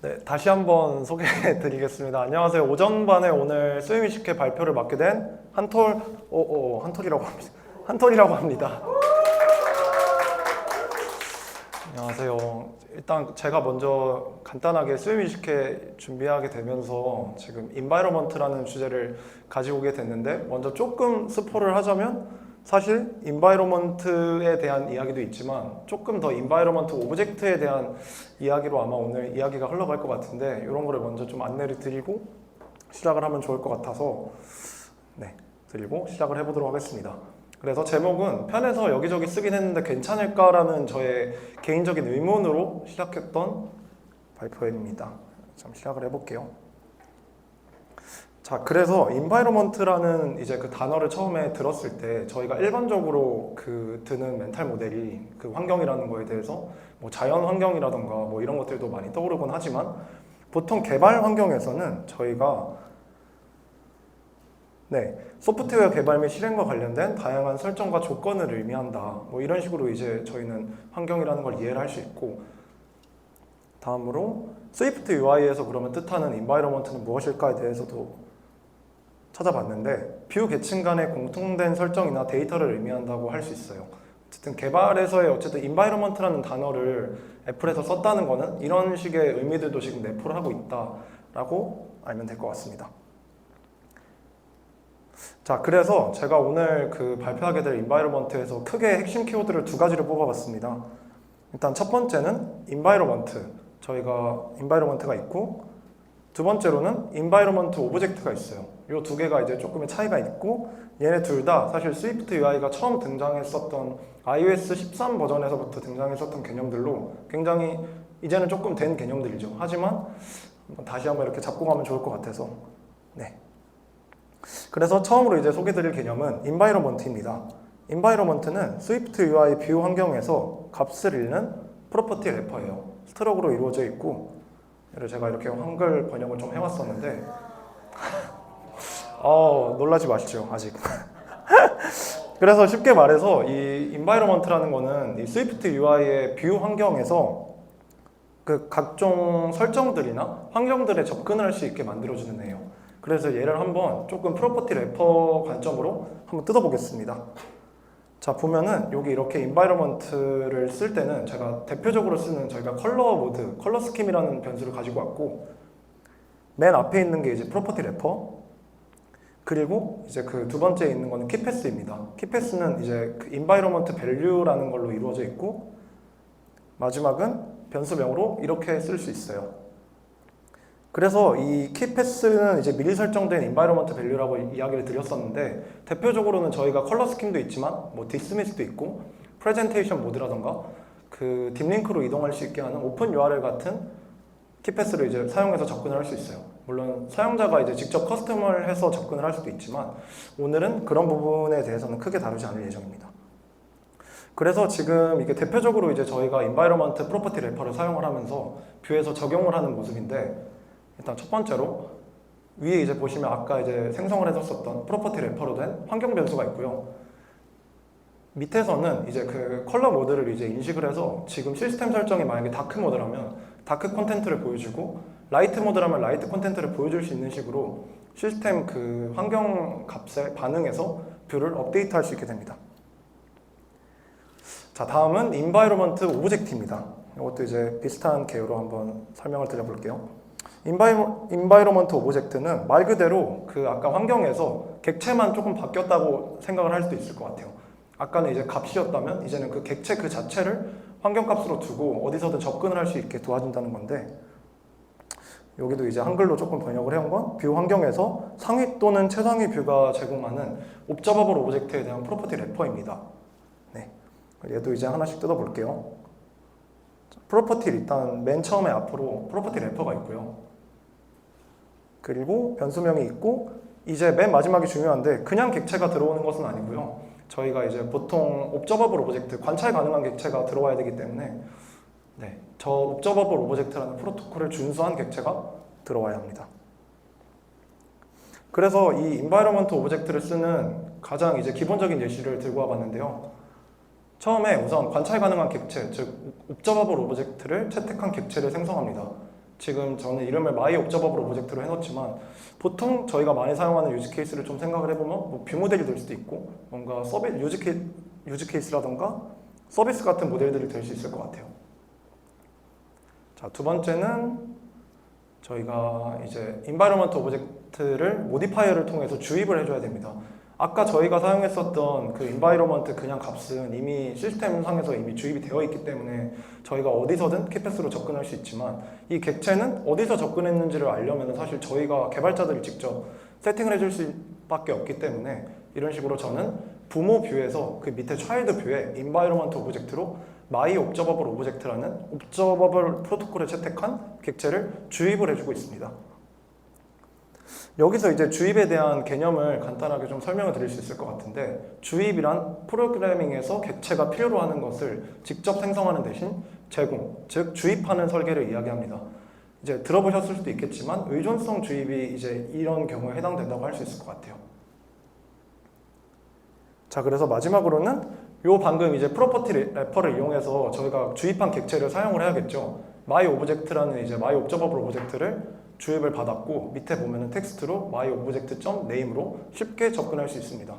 네, 다시 한번 소개해 드리겠습니다. 안녕하세요. 오전반에 오늘 스위미식회 발표를 맡게 된 한톨이라고 합니다. 한톨이라고 합니다. 안녕하세요. 일단 제가 먼저 간단하게 스위미식회 준비하게 되면서 지금 인바이러먼트라는 주제를 가지고 오게 됐는데, 먼저 조금 스포를 하자면 사실 인바이러먼트에 대한 이야기도 있지만 조금 더 인바이러먼트 오브젝트에 대한 이야기로 아마 오늘 이야기가 흘러갈 것 같은데, 이런 거를 먼저 좀 안내를 드리고 시작을 하면 좋을 것 같아서 드리고 시작을 해보도록 하겠습니다. 그래서 제목은 편해서 여기저기 쓰긴 했는데 괜찮을까라는 저의 개인적인 의문으로 시작했던 발표입니다. 좀 시작을 해볼게요. 자, 그래서 environment라는 이제 그 단어를 처음에 들었을 때 저희가 일반적으로 드는 멘탈 모델이 그 환경이라는 거에 대해서 뭐 자연 환경이라던가 뭐 이런 것들도 많이 떠오르곤 하지만, 보통 개발 환경에서는 저희가 소프트웨어 개발 및 실행과 관련된 다양한 설정과 조건을 의미한다, 뭐 이런 식으로 이제 저희는 환경이라는 걸 이해를 할 수 있고, 다음으로 스위프트 UI에서 그러면 뜻하는 environment는 무엇일까에 대해서도 찾아봤는데, 뷰 계층 간의 공통된 설정이나 데이터를 의미한다고 할 수 있어요. 어쨌든 개발에서의 environment라는 단어를 애플에서 썼다는 거는 이런 식의 의미들도 지금 내포를 하고 있다라고 알면 될 것 같습니다. 자, 그래서 제가 오늘 발표하게 될 environment에서 크게 핵심 키워드를 두 가지를 뽑아봤습니다. 일단 첫 번째는 environment, 저희가 environment가 있고, 두 번째로는 environment object가 있어요. 이 두 개가 이제 조금의 차이가 있고, 얘네 둘 다 사실 스위프트 UI가 처음 등장했었던 iOS 13 버전에서부터 등장했었던 개념들로 굉장히 이제는 조금 된 개념들이죠. 하지만 다시 한번 이렇게 잡고 가면 좋을 것 같아서. 그래서 처음으로 이제 소개드릴 개념은 environment입니다. environment는 스위프트 UI 뷰 환경에서 값을 읽는 프로퍼티 래퍼예요. 스트럭으로 이루어져 있고, 제가 이렇게 한글 번역을 좀 해왔었는데 놀라지 마시죠, 아직. 그래서 쉽게 말해서 이 environment라는 거는 이 스위프트 UI의 뷰 환경에서 그 각종 설정들이나 환경들에 접근을 할 수 있게 만들어주는 애예요. 그래서 얘를 한번 조금 프로퍼티 래퍼 관점으로 한번 뜯어보겠습니다. 자, 보면은 여기 이렇게 environment를 쓸 때는 제가 대표적으로 쓰는 저희가 컬러 모드, 컬러 스킴이라는 변수를 가지고 왔고, 맨 앞에 있는 게 이제 프로퍼티 래퍼, 그리고 이제 그 두 번째에 있는 거는 키패스입니다. 키패스는 이제 그 environment value라는 걸로 이루어져 있고, 마지막은 변수명으로 이렇게 쓸 수 있어요. 그래서 이 키패스는 이제 미리 설정된 environment value라고 이야기를 드렸었는데, 대표적으로는 저희가 컬러 스킴도 있지만 뭐 디스미스도 있고 프레젠테이션 모드라던가 그 딥링크로 이동할 수 있게 하는 오픈 URL 같은 키패스를 이제 사용해서 접근을 할 수 있어요. 물론 사용자가 이제 직접 커스텀을 해서 접근을 할 수도 있지만, 오늘은 그런 부분에 대해서는 크게 다루지 않을 예정입니다. 그래서 지금 이게 대표적으로 이제 저희가 environment property 래퍼를 사용을 하면서 뷰에서 적용을 하는 모습인데, 일단 첫 번째로 위에 이제 보시면 아까 이제 생성을 해줬었던 프로퍼티 래퍼로 된 환경 변수가 있고요. 밑에서는 이제 그 컬러 모드를 이제 인식을 해서 지금 시스템 설정이 만약에 다크 모드라면 다크 콘텐츠를 보여주고, 라이트 모드라면 라이트 콘텐츠를 보여줄 수 있는 식으로 시스템 그 환경 값에 반응해서 뷰를 업데이트 할 수 있게 됩니다. 자, 다음은 environment object입니다. 이것도 이제 비슷한 개요로 한번 설명을 드려볼게요. environment object는 말 그대로 그 아까 환경에서 객체만 조금 바뀌었다고 생각을 할 수도 있을 것 같아요. 아까는 이제 값이었다면 이제는 그 객체 그 자체를 환경값으로 두고 어디서든 접근을 할 수 있게 도와준다는 건데, 여기도 이제 한글로 조금 번역을 해온 건 뷰 환경에서 상위 또는 최상위 뷰가 제공하는 옵저버블 오브젝트에 대한 프로퍼티 래퍼입니다. 얘도 이제 하나씩 뜯어볼게요. 프로퍼티 일단 맨 처음에 앞으로 프로퍼티 래퍼가 있고요. 그리고 변수명이 있고, 이제 맨 마지막이 중요한데 그냥 객체가 들어오는 것은 아니고요. 저희가 이제 보통 옵저버블 오브젝트, 관찰 가능한 객체가 들어와야 되기 때문에 저 옵저버블 오브젝트라는 프로토콜을 준수한 객체가 들어와야 합니다. 그래서 이 environment 오브젝트를 쓰는 가장 이제 기본적인 예시를 들고 와봤는데요. 처음에 우선 관찰 가능한 객체, 즉 옵저버블 오브젝트를 채택한 객체를 생성합니다. 지금 저는 이름을 마이 옵저버블 오브젝트로 해놓지만 보통 저희가 많이 사용하는 유즈 케이스를 좀 생각을 해보면 뭐 뷰 모델이 될 수도 있고 뭔가 유즈 케이스라던가 서비스 같은 모델들이 될 수 있을 것 같아요. 자, 두 번째는 저희가 이제 environment 오브젝트를 모디파이어를 통해서 주입을 해줘야 됩니다. 아까 저희가 사용했었던 그 environment 그냥 값은 이미 시스템 상에서 이미 주입이 되어 있기 때문에 저희가 어디서든 키패스로 접근할 수 있지만 이 객체는 어디서 접근했는지를 알려면 사실 저희가 개발자들이 직접 세팅을 해줄 수밖에 없기 때문에 이런 식으로 저는 부모 뷰에서 그 밑에 차일드 뷰에 environment 오브젝트로 my observable 오브젝트라는 observable 프로토콜에 채택한 객체를 주입을 해주고 있습니다. 여기서 이제 주입에 대한 개념을 간단하게 좀 설명을 드릴 수 있을 것 같은데 주입이란 프로그래밍에서 객체가 필요로 하는 것을 직접 생성하는 대신 제공, 즉 주입하는 설계를 이야기합니다. 이제 들어보셨을 수도 있겠지만 의존성 주입이 이제 이런 경우에 해당된다고 할 수 있을 것 같아요. 자, 그래서 마지막으로는 요 방금 이제 프로퍼티 래퍼를 이용해서 저희가 주입한 객체를 사용을 해야겠죠. my object라는 이제 my observable 오브젝트를 주입을 받았고 밑에 보면은 텍스트로 myObject.name으로 쉽게 접근할 수 있습니다.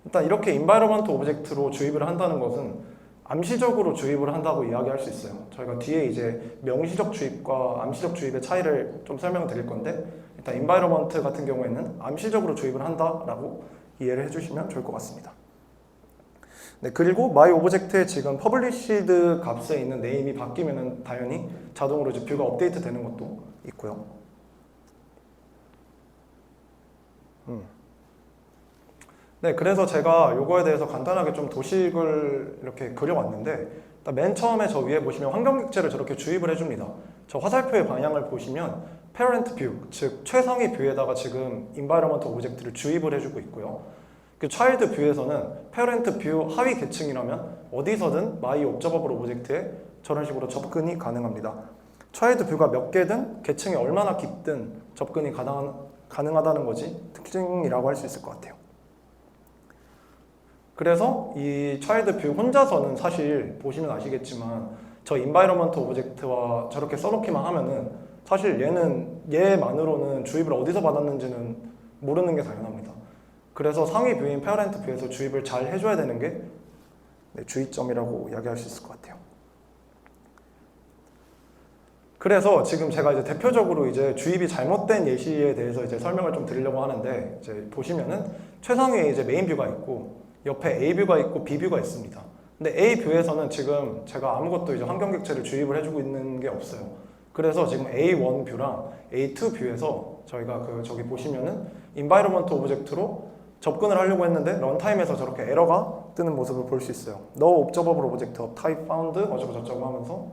일단 이렇게 environment 오브젝트로 주입을 한다는 것은 암시적으로 주입을 한다고 이야기할 수 있어요. 저희가 뒤에 이제 명시적 주입과 암시적 주입의 차이를 좀 설명드릴 건데 일단 environment 같은 경우에는 암시적으로 주입을 한다라고 이해를 해주시면 좋을 것 같습니다. 네, 그리고 myObject의 지금 published 값에 있는 네임이 바뀌면은 당연히 자동으로 이제 뷰가 업데이트 되는 것도 있고요. 네, 그래서 제가 요거에 대해서 간단하게 좀 도식을 이렇게 그려왔는데 일단 맨 처음에 저 위에 보시면 환경객체를 저렇게 주입을 해줍니다. 저 화살표의 방향을 보시면 parent view, 즉 최상위 뷰에다가 지금 environment 오브젝트를 주입을 해주고 있고요. 그 child 뷰에서는 parent 뷰 하위 계층이라면 어디서든 my observable 오브젝트에 저런 식으로 접근이 가능합니다. child 뷰가 몇 개든 계층이 얼마나 깊든 접근이 가능하다는 것이 특징이라고 할 수 있을 것 같아요. 그래서 이 child 뷰 혼자서는 사실 보시면 아시겠지만 저 environment 오브젝트와 저렇게 써놓기만 하면은 사실 얘만으로는 주입을 어디서 받았는지는 모르는 게 당연합니다. 그래서 상위 뷰인 parent 뷰에서 주입을 잘 해줘야 되는 게 주의점이라고 이야기할 수 있을 것 같아요. 그래서 지금 제가 이제 대표적으로 이제 주입이 잘못된 예시에 대해서 이제 설명을 좀 드리려고 하는데 이제 보시면은 최상위에 이제 메인 뷰가 있고 옆에 A 뷰가 있고 B 뷰가 있습니다. 근데 A 뷰에서는 지금 제가 아무것도 이제 환경 객체를 주입을 해주고 있는 게 없어요. 그래서 지금 A1 뷰랑 A2 뷰에서 저희가 저기 보시면은 environment 오브젝트로 접근을 하려고 했는데 런타임에서 저렇게 에러가 뜨는 모습을 볼 수 있어요. No observable object of type found 어쩌고 저쩌고 하면서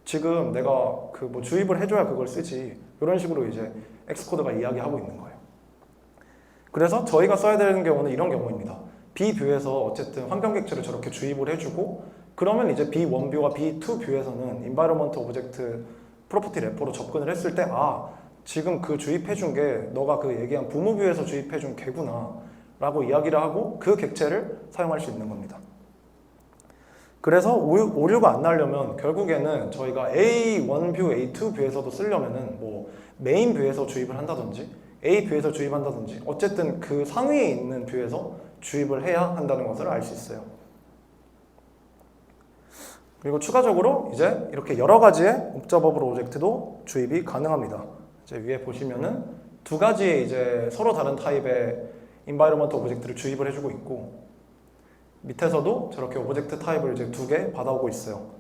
지금 내가 그 뭐 주입을 해줘야 그걸 쓰지 이런 식으로 이제 엑스코드가 이야기하고 있는 거예요. 그래서 저희가 써야 되는 경우는 이런 경우입니다. B 뷰에서 어쨌든 환경 객체를 저렇게 주입을 해주고 그러면 이제 B1 뷰와 B2 뷰에서는 environment 오브젝트 프로퍼티 래퍼로 접근을 했을 때 지금 그 주입해준 게 너가 그 얘기한 부모 뷰에서 주입해준 개구나 라고 이야기를 하고 그 객체를 사용할 수 있는 겁니다. 그래서 오류가 안 나려면 결국에는 저희가 A1 뷰, A2 뷰에서도 쓰려면은 뭐 메인 뷰에서 주입을 한다든지 A 뷰에서 주입한다든지 어쨌든 그 상위에 있는 뷰에서 주입을 해야 한다는 것을 알 수 있어요. 그리고 추가적으로 이제 이렇게 여러 가지의 옵저버블 오브젝트도 주입이 가능합니다. 이제 위에 보시면은 두 가지의 이제 서로 다른 타입의 environment 오브젝트를 주입을 해주고 있고 밑에서도 저렇게 오브젝트 타입을 이제 두 개 받아오고 있어요.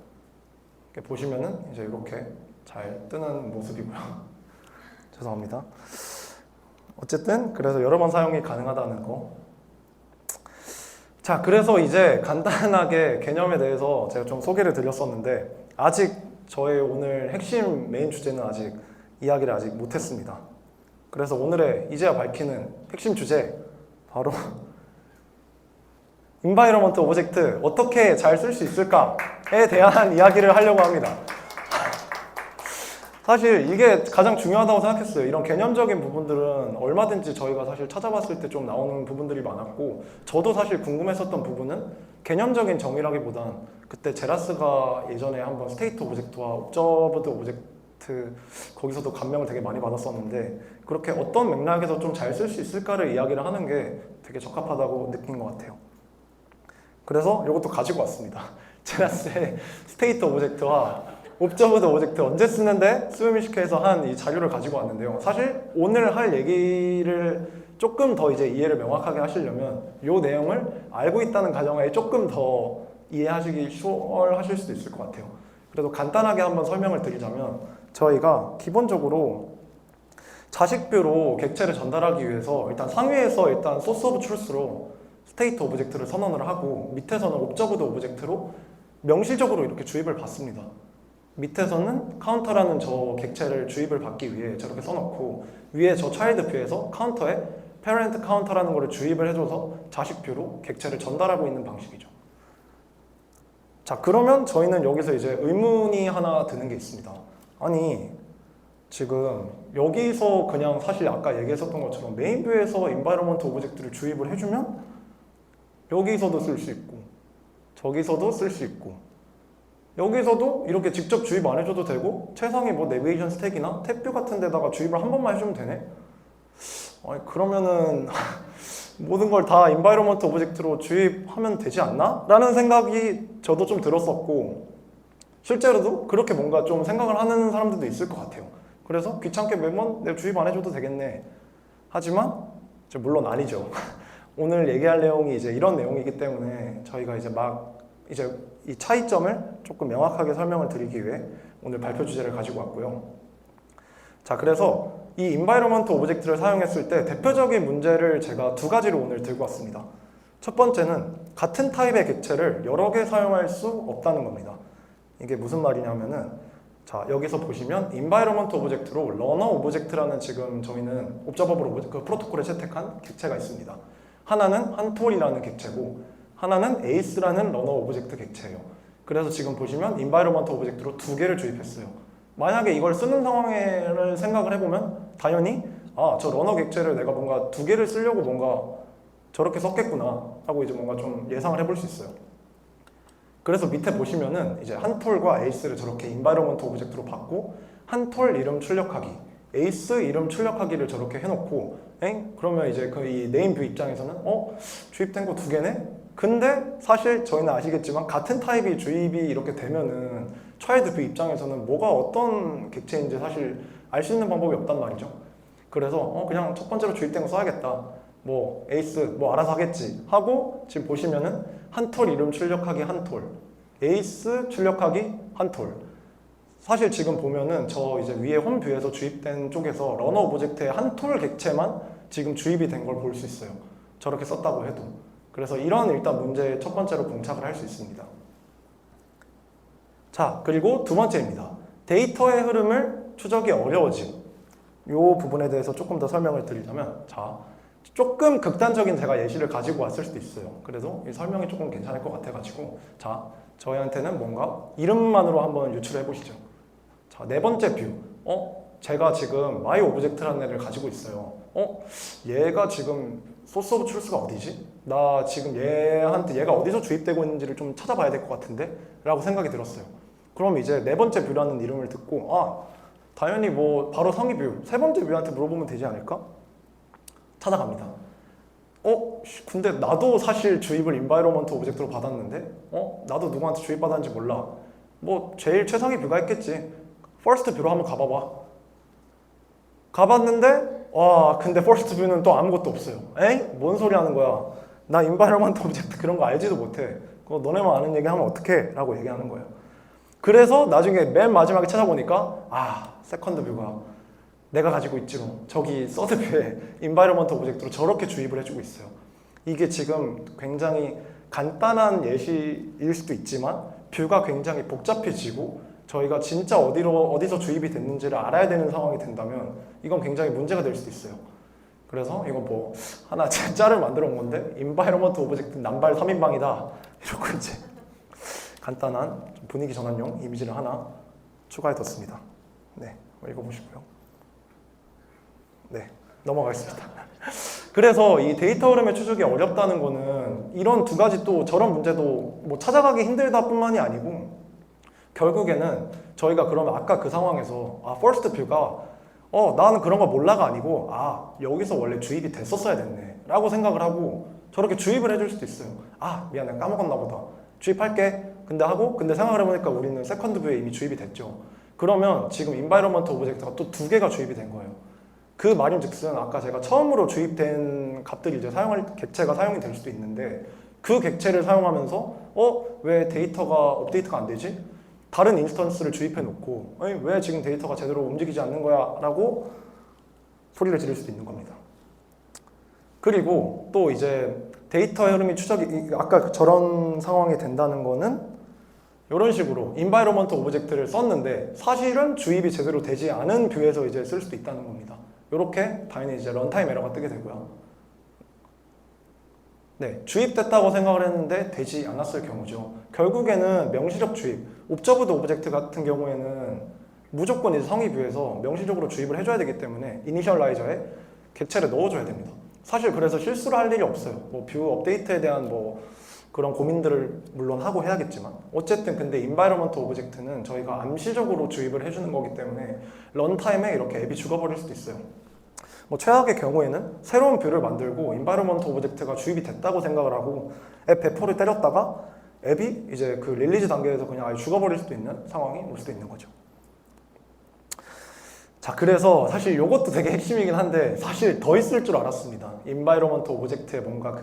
이렇게 보시면은 이제 이렇게 잘 뜨는 모습이고요. 죄송합니다. 어쨌든 그래서 여러 번 사용이 가능하다는 거. 자, 그래서 이제 간단하게 개념에 대해서 제가 좀 소개를 드렸었는데 아직 저의 오늘 핵심 메인 주제는 아직 이야기를 아직 못했습니다. 그래서 오늘의 이제야 밝히는 핵심 주제 바로 environment 오브젝트 어떻게 잘 쓸 수 있을까에 대한 이야기를 하려고 합니다. 사실 이게 가장 중요하다고 생각했어요. 이런 개념적인 부분들은 얼마든지 저희가 사실 찾아봤을 때 좀 나오는 부분들이 많았고 저도 사실 궁금했었던 부분은 개념적인 정의라기보단 그때 제라스가 예전에 한번 스테이트 오브젝트와 옵저버드 오브젝트 오브젝트 거기서도 감명을 되게 많이 받았었는데 그렇게 어떤 맥락에서 좀 잘 쓸 수 있을까를 이야기를 하는 게 되게 적합하다고 느낀 것 같아요. 그래서 이것도 가지고 왔습니다. 제나스의 스테이트 오브젝트와 옵저브드 오브젝트 언제 쓰는데 스위미시크에서 한 이 자료를 가지고 왔는데요. 사실 오늘 할 얘기를 조금 더 이제 이해를 명확하게 하시려면 이 내용을 알고 있다는 가정하에 조금 더 이해하시기 수월하실 수도 있을 것 같아요. 그래도 간단하게 한번 설명을 드리자면 저희가 기본적으로 자식뷰로 객체를 전달하기 위해서 일단 상위에서 일단 소스 오브 트루스로 스테이트 오브젝트를 선언을 하고 밑에서는 옵저브드 오브젝트로 명시적으로 이렇게 주입을 받습니다. 밑에서는 카운터라는 저 객체를 주입을 받기 위해 저렇게 써놓고 위에 저 차일드 뷰에서 카운터에 페렌트 카운터라는 거를 주입을 해줘서 자식 뷰로 객체를 전달하고 있는 방식이죠. 자, 그러면 저희는 여기서 이제 의문이 하나 드는 게 있습니다. 아니, 지금 여기서 그냥 사실 아까 얘기했었던 것처럼 메인 뷰에서 인바이러먼트 오브젝트를 주입을 해주면 여기서도 쓸 수 있고 저기서도 쓸 수 있고 여기서도 이렇게 직접 주입 안 해줘도 되고 최상위 뭐 내비게이션 스택이나 탭뷰 같은 데다가 주입을 한 번만 해주면 되네? 아니, 그러면은 모든 걸 다 인바이러먼트 오브젝트로 주입하면 되지 않나? 라는 생각이 저도 좀 들었었고 실제로도 그렇게 뭔가 좀 생각을 하는 사람들도 있을 것 같아요. 그래서 귀찮게 매번 내가 주입 안 해줘도 되겠네. 하지만 물론 아니죠. 오늘 얘기할 내용이 이제 이런 내용이기 때문에 저희가 이제 이 차이점을 조금 명확하게 설명을 드리기 위해 오늘 발표 주제를 가지고 왔고요. 자, 그래서 이 인바이러먼트 오브젝트를 사용했을 때 대표적인 문제를 제가 두 가지로 오늘 들고 왔습니다. 첫 번째는 같은 타입의 객체를 여러 개 사용할 수 없다는 겁니다. 이게 무슨 말이냐면은 자, 여기서 보시면 인바이러먼트 오브젝트로 러너 오브젝트라는 지금 저희는 옵저버블 오브젝트 프로토콜에 채택한 객체가 있습니다. 하나는 한톨이라는 객체고 하나는 에이스라는 러너 오브젝트 객체예요. 그래서 지금 보시면 인바이러먼트 오브젝트로 두 개를 주입했어요. 만약에 이걸 쓰는 상황을 생각을 해보면 당연히 저 러너 객체를 내가 뭔가 두 개를 쓰려고 뭔가 저렇게 썼겠구나 하고 이제 뭔가 좀 예상을 해볼 수 있어요. 그래서 밑에 보시면은 이제 한톨과 에이스를 저렇게 인바이러먼트 오브젝트로 받고 한톨 이름 출력하기, 에이스 이름 출력하기를 저렇게 해놓고 그러면 이제 그 이 네임 뷰 입장에서는 주입된 거 두 개네? 근데 사실 저희는 아시겠지만 같은 타입이 주입이 이렇게 되면은 차일드 뷰 입장에서는 뭐가 어떤 객체인지 사실 알 수 있는 방법이 없단 말이죠. 그래서 그냥 첫 번째로 주입된 거 써야겠다. 뭐 에이스 뭐 알아서 하겠지 하고 지금 보시면은 한톨 이름 출력하기 한톨, 에이스 출력하기 한톨. 사실 지금 보면은 저 이제 위에 홈 뷰에서 주입된 쪽에서 러너 오브젝트의 한톨 객체만 지금 주입이 된 걸 볼 수 있어요. 저렇게 썼다고 해도. 그래서 이런 일단 문제에 첫 번째로 봉착을 할 수 있습니다. 자, 그리고 두 번째입니다. 데이터의 흐름을 추적이 어려워짐. 이 부분에 대해서 조금 더 설명을 드리자면 자, 조금 극단적인 제가 예시를 가지고 왔을 수도 있어요. 그래서 이 설명이 조금 괜찮을 것 같아가지고 자, 저희한테는 뭔가 이름만으로 한번 유출해 보시죠. 자, 네 번째 뷰. 제가 지금 my 오브젝트라는 애를 가지고 있어요. 얘가 지금 소스 오브 트루스가 어디지? 나 지금 얘가 어디서 주입되고 있는지를 좀 찾아봐야 될 것 같은데? 라고 생각이 들었어요. 그럼 이제 네 번째 뷰라는 이름을 듣고 당연히 뭐 바로 상위 뷰, 세 번째 뷰한테 물어보면 되지 않을까? 찾아갑니다. 근데 나도 사실 주입을 인바이러먼트 오브젝트로 받았는데 나도 누구한테 주입받았는지 몰라. 뭐 제일 최상위 뷰가 있겠지. 퍼스트 뷰로 한번 가봐봐. 가봤는데 근데 퍼스트 뷰는 또 아무것도 없어요. 뭔 소리 하는 거야. 나 인바이러먼트 오브젝트 그런 거 알지도 못해. 그거 너네만 아는 얘기 하면 어떡해? 라고 얘기하는 거예요. 그래서 나중에 맨 마지막에 찾아보니까 세컨드 뷰가 내가 가지고 있지롱. 저기 서드 뷰에 인바이러먼트 오브젝트로 저렇게 주입을 해주고 있어요. 이게 지금 굉장히 간단한 예시일 수도 있지만 뷰가 굉장히 복잡해지고 저희가 진짜 어디서 주입이 됐는지를 알아야 되는 상황이 된다면 이건 굉장히 문제가 될 수도 있어요. 그래서 이거 뭐 하나 짤을 만들어 온 건데 인바이러먼트 오브젝트 남발 3인방이다 이러고 이제 간단한 분위기 전환용 이미지를 하나 추가해뒀습니다. 네, 읽어보시고요. 네, 넘어가겠습니다. 그래서 이 데이터 흐름의 추적이 어렵다는 거는 이런 두 가지 또 저런 문제도 뭐 찾아가기 힘들다 뿐만이 아니고 결국에는 저희가 그러면 아까 그 상황에서 first view가 나는 그런 거 몰라가 아니고 여기서 원래 주입이 됐었어야 됐네 라고 생각을 하고 저렇게 주입을 해줄 수도 있어요. 미안해 까먹었나 보다 주입할게 근데 생각을 해보니까 우리는 세컨드 뷰에 이미 주입이 됐죠. 그러면 지금 environment 오브젝트가 또 두 개가 주입이 된 거예요. 그 말인즉슨 아까 제가 처음으로 주입된 값들이 이제 객체가 사용이 될 수도 있는데 그 객체를 사용하면서 왜 데이터가 업데이트가 안 되지? 다른 인스턴스를 주입해 놓고 왜 지금 데이터가 제대로 움직이지 않는 거야? 라고 소리를 지를 수도 있는 겁니다. 그리고 또 이제 데이터의 흐름이 아까 저런 상황이 된다는 거는 이런 식으로 environment 오브젝트를 썼는데 사실은 주입이 제대로 되지 않은 뷰에서 이제 쓸 수도 있다는 겁니다. 이렇게 당연히 이제 런타임 에러가 뜨게 되고요. 네, 주입됐다고 생각을 했는데 되지 않았을 경우죠. 결국에는 명시적 주입, 옵저브드 오브젝트 같은 경우에는 무조건 이제 성의 뷰에서 명시적으로 주입을 해줘야 되기 때문에 이니셜라이저에 객체를 넣어줘야 됩니다. 사실 그래서 실수를 할 일이 없어요. 뷰 업데이트에 대한 그런 고민들을 물론 하고 해야겠지만 어쨌든 근데 environment 오브젝트는 저희가 암시적으로 주입을 해주는 거기 때문에 런타임에 이렇게 앱이 죽어버릴 수도 있어요. 최악의 경우에는 새로운 뷰를 만들고 environment 오브젝트가 주입이 됐다고 생각을 하고 앱 배포를 때렸다가 앱이 이제 그 릴리즈 단계에서 그냥 아예 죽어버릴 수도 있는 상황이 올 수도 있는 거죠. 자, 그래서 사실 이것도 되게 핵심이긴 한데 사실 더 있을 줄 알았습니다. environment 오브젝트에 뭔가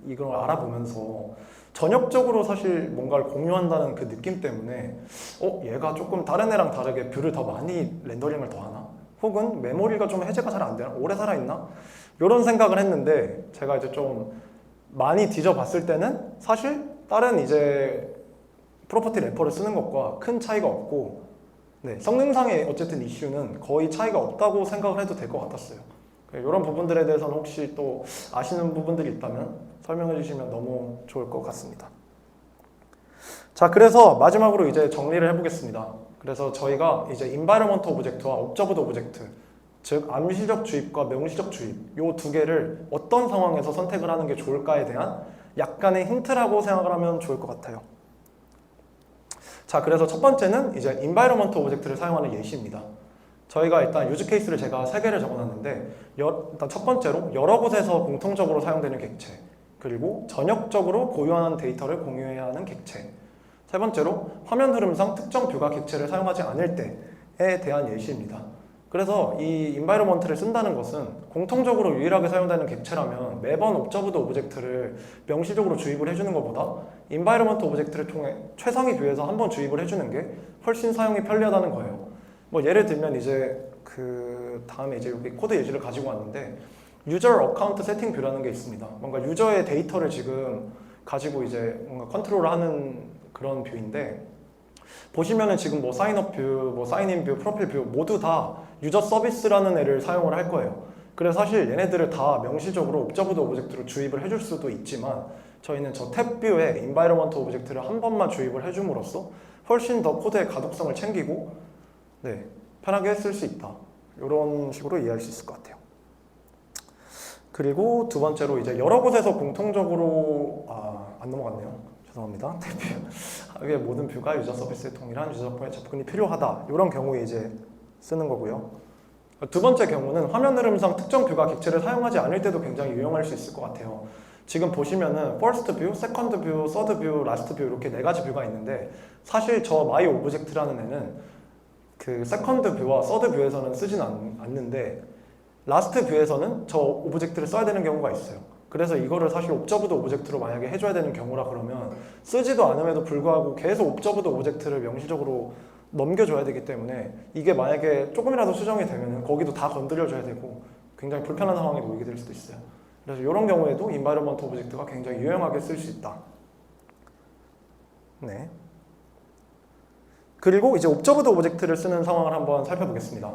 이걸 알아보면서 전역적으로 사실 뭔가를 공유한다는 그 느낌 때문에 얘가 조금 다른 애랑 다르게 뷰를 더 많이 렌더링을 더 하나? 혹은 메모리가 좀 해제가 잘 안 되나? 오래 살아있나? 이런 생각을 했는데 제가 이제 좀 많이 뒤져봤을 때는 사실 다른 이제 프로퍼티 래퍼를 쓰는 것과 큰 차이가 없고 성능상의 어쨌든 이슈는 거의 차이가 없다고 생각을 해도 될 것 같았어요. 이런 부분들에 대해서는 혹시 또 아시는 부분들이 있다면 설명해 주시면 너무 좋을 것 같습니다. 자, 그래서 마지막으로 이제 정리를 해보겠습니다. 그래서 저희가 이제 environment 오브젝트와 observed 오브젝트, 즉 암시적 주입과 명시적 주입 이 두 개를 어떤 상황에서 선택을 하는 게 좋을까에 대한 약간의 힌트라고 생각을 하면 좋을 것 같아요. 자, 그래서 첫 번째는 이제 environment 오브젝트를 사용하는 예시입니다. 저희가 일단 유즈 케이스를 제가 3개를 적어놨는데 일단 첫 번째로 여러 곳에서 공통적으로 사용되는 객체, 그리고 전역적으로 고유한 데이터를 공유해야 하는 객체, 세 번째로 화면 흐름상 특정 뷰가 객체를 사용하지 않을 때에 대한 예시입니다. 그래서 이 environment를 쓴다는 것은 공통적으로 유일하게 사용되는 객체라면 매번 observed 오브젝트를 명시적으로 주입을 해주는 것보다 environment 오브젝트를 통해 최상위 뷰에서 한번 주입을 해주는 게 훨씬 사용이 편리하다는 거예요. 예를 들면 이제 그 다음에 이제 여기 코드 예시를 가지고 왔는데 유저 어카운트 세팅 뷰라는 게 있습니다. 뭔가 유저의 데이터를 지금 가지고 이제 뭔가 컨트롤을 하는 그런 뷰인데 보시면은 지금 사인업 뷰, 사인인 뷰, 프로필 뷰 모두 다 유저 서비스라는 애를 사용을 할 거예요. 그래서 사실 얘네들을 다 명시적으로 observed 오브젝트로 주입을 해줄 수도 있지만 저희는 저 탭 뷰에 environment 오브젝트를 한 번만 주입을 해줌으로써 훨씬 더 코드의 가독성을 챙기고 편하게 쓸 수 있다. 이런 식으로 이해할 수 있을 것 같아요. 그리고 두 번째로 이제 여러 곳에서 공통적으로 안 넘어갔네요. 죄송합니다. 이게 모든 뷰가 유저 서비스에 동일한 유저폰의 접근이 필요하다. 이런 경우에 이제 쓰는 거고요. 두 번째 경우는 화면 흐름상 특정 뷰가 객체를 사용하지 않을 때도 굉장히 유용할 수 있을 것 같아요. 지금 보시면은 first view, second view, third view, last view 이렇게 4가지 뷰가 있는데 사실 저 my 오브젝트라는 애는 그 second view와 third view에서는 쓰진 않는데 last view에서는 저 오브젝트를 써야 되는 경우가 있어요. 그래서 이거를 사실 observed 오브젝트로 만약에 해줘야 되는 경우라 그러면 쓰지도 않음에도 불구하고 계속 observed 오브젝트를 명시적으로 넘겨줘야 되기 때문에 이게 만약에 조금이라도 수정이 되면 거기도 다 건드려줘야 되고 굉장히 불편한 상황이 놓이게 될 수도 있어요. 그래서 이런 경우에도 environment 오브젝트가 굉장히 유용하게 쓸 수 있다. 그리고 이제 observed 오브젝트를 쓰는 상황을 한번 살펴보겠습니다.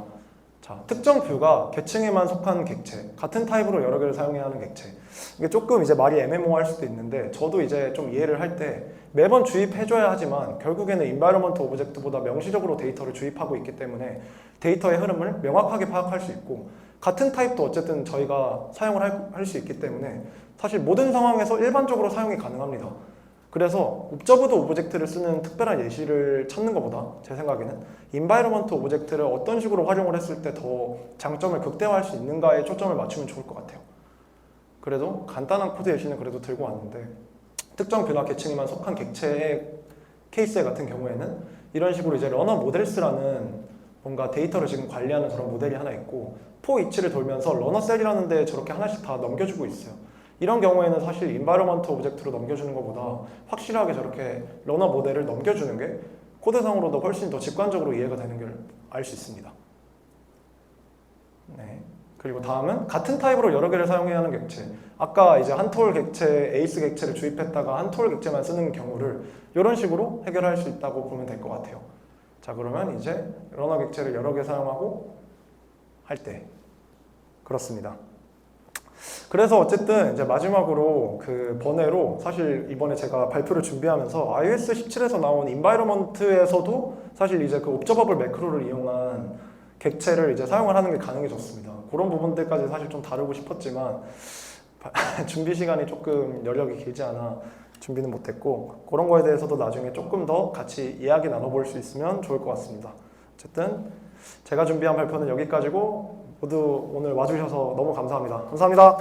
자, 특정 뷰가 계층에만 속한 객체, 같은 타입으로 여러 개를 사용해야 하는 객체. 이게 조금 이제 말이 애매모호할 수도 있는데 저도 이제 좀 이해를 할 때 매번 주입해줘야 하지만 결국에는 environment 오브젝트보다 명시적으로 데이터를 주입하고 있기 때문에 데이터의 흐름을 명확하게 파악할 수 있고 같은 타입도 어쨌든 저희가 사용을 할 수 있기 때문에 사실 모든 상황에서 일반적으로 사용이 가능합니다. 그래서 옵저브드 오브젝트를 쓰는 특별한 예시를 찾는 것보다 제 생각에는 인바이러먼트 오브젝트를 어떤 식으로 활용을 했을 때 더 장점을 극대화할 수 있는가에 초점을 맞추면 좋을 것 같아요. 그래도 간단한 코드 예시는 그래도 들고 왔는데 특정 뷰나 계층에만 속한 객체의 케이스 같은 경우에는 이런 식으로 이제 러너 모델스라는 뭔가 데이터를 지금 관리하는 그런 모델이 하나 있고 포 위치를 돌면서 러너 셀이라는 데 저렇게 하나씩 다 넘겨주고 있어요. 이런 경우에는 사실 인바이러먼트 오브젝트로 넘겨주는 것보다 확실하게 저렇게 러너 모델을 넘겨주는 게 코드상으로도 훨씬 더 직관적으로 이해가 되는 걸 알 수 있습니다. 네. 그리고 다음은 같은 타입으로 여러 개를 사용해야 하는 객체. 아까 이제 한 톨 객체, 에이스 객체를 주입했다가 한 톨 객체만 쓰는 경우를 이런 식으로 해결할 수 있다고 보면 될 것 같아요. 자, 그러면 이제 러너 객체를 여러 개 사용하고 할 때 그렇습니다. 그래서 어쨌든 이제 마지막으로 그 번외로 사실 이번에 제가 발표를 준비하면서 iOS 17에서 나온 인바이러먼트에서도 사실 이제 그 옵저버블 매크로를 이용한 객체를 이제 사용을 하는 게 가능해졌습니다. 그런 부분들까지 사실 좀 다루고 싶었지만 준비 시간이 조금 여력이 길지 않아 준비는 못했고 그런 거에 대해서도 나중에 조금 더 같이 이야기 나눠볼 수 있으면 좋을 것 같습니다. 어쨌든 제가 준비한 발표는 여기까지고 모두 오늘 와주셔서 너무 감사합니다. 감사합니다.